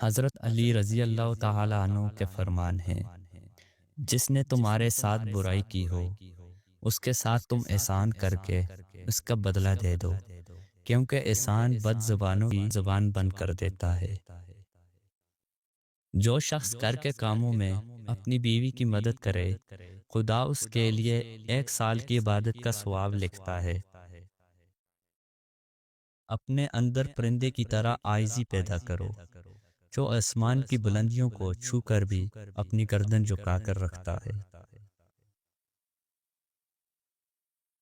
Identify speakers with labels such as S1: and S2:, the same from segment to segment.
S1: حضرت علی رضی اللہ تعالی عنہ کے فرمان ہیں، جس نے تمہارے ساتھ برائی کی ہو اس کے ساتھ تم احسان کر کے اس کا بدلہ دے دو، کیونکہ احسان بد زبانوں کی زبان بند کر دیتا ہے۔ جو شخص کر کے کاموں میں اپنی بیوی کی مدد کرے، خدا اس کے لیے 1 سال کی عبادت کا ثواب لکھتا ہے۔ اپنے اندر پرندے کی طرح عاجزی پیدا کرو، جو آسمان کی بلندیوں کو چھو کر بھی اپنی گردن جھکا کر رکھتا ہے۔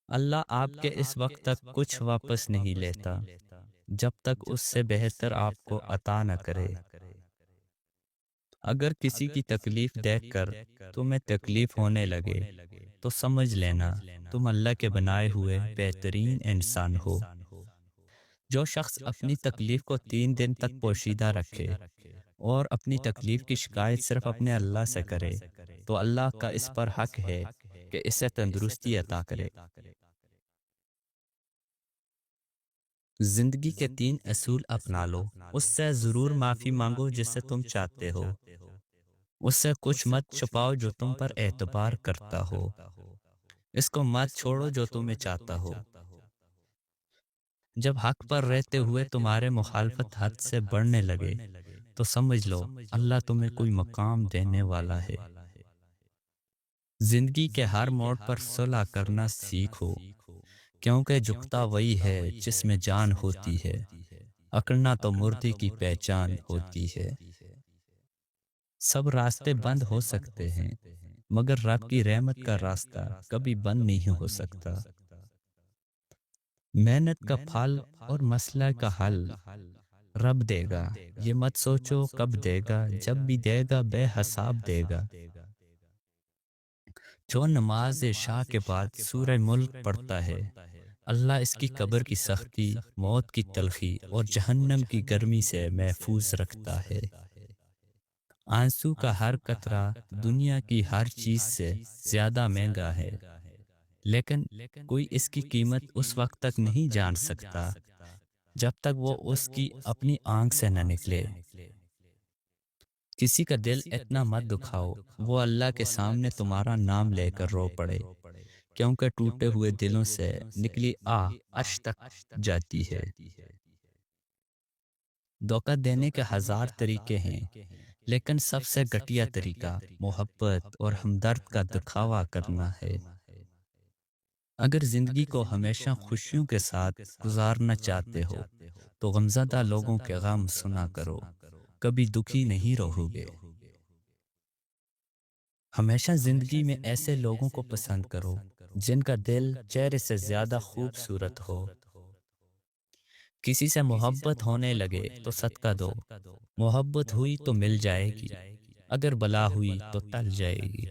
S1: اللہ آپ کے اس وقت تک کچھ واپس نہیں لیتا جب تک اس سے بہتر آپ کو عطا نہ کرے۔ اگر کسی کی تکلیف دیکھ کر تمہیں تکلیف ہونے لگے تو سمجھ لینا تم اللہ کے بنائے ہوئے بہترین انسان ہو۔ جو شخص اپنی تکلیف کو 3 دن تک پوشیدہ رکھے اور اپنی تکلیف کی شکایت صرف اپنے اللہ سے کرے تو اللہ کا اس پر حق ہے کہ اسے تندرستی عطا کرے۔ زندگی کے 3 اصول اپنا لو۔ اس سے ضرور معافی مانگو جسے تم چاہتے ہو، اس سے کچھ مت چھپاؤ جو تم پر اعتبار کرتا ہو، اس کو مت چھوڑو جو تمہیں چاہتا ہو۔ جب حق پر رہتے ہوئے تمہارے مخالفت حد سے بڑھنے لگے تو سمجھ لو اللہ تمہیں کوئی مقام دینے والا ہے۔ زندگی کے ہر موڑ پر صلح کرنا سیکھو، کیونکہ جھکتا وہی ہے جس میں جان ہوتی ہے، اکڑنا تو مردے کی پہچان ہوتی ہے۔ سب راستے بند ہو سکتے ہیں مگر رب کی رحمت کا راستہ کبھی بند نہیں ہو سکتا۔ محنت کا پھل اور مسئلہ کا حل رب دے گا، یہ مت سوچو کب دے گا، جب بھی دے گا بے حساب دے گا۔ جو نماز عشاء کے بعد سورہ ملک پڑھتا ہے، اللہ اس کی قبر کی سختی، موت کی تلخی اور جہنم کی گرمی سے محفوظ رکھتا ہے۔ آنسو کا ہر قطرہ دنیا کی ہر چیز سے زیادہ مہنگا ہے، لیکن کوئی اس کی قیمت اس وقت تک نہیں جان سکتا جب تک وہ اس کی اپنی آنکھ سے نہ نکلے۔ کسی کا دل اتنا مت دکھاؤ وہ اللہ کے سامنے تمہارا نام لے کر رو پڑے، کیونکہ ٹوٹے ہوئے دلوں سے نکلی آہ عرش تک جاتی ہے۔ دھوکہ دینے کے 1000 طریقے ہیں، لیکن سب سے گھٹیا طریقہ محبت اور ہمدرد کا دکھاوا کرنا ہے۔ اگر زندگی کو ہمیشہ خوشیوں کے ساتھ گزارنا چاہتے ہو تو غمزدہ لوگوں کے غم سنا کرو، کبھی دکھی نہیں رہو گے۔ ہمیشہ زندگی میں ایسے لوگوں کو پسند کرو جن کا دل چہرے سے زیادہ خوبصورت ہو۔ کسی سے محبت ہونے لگے تو صدقہ دو، محبت ہوئی تو مل جائے گی، اگر بلا ہوئی تو ٹل جائے گی۔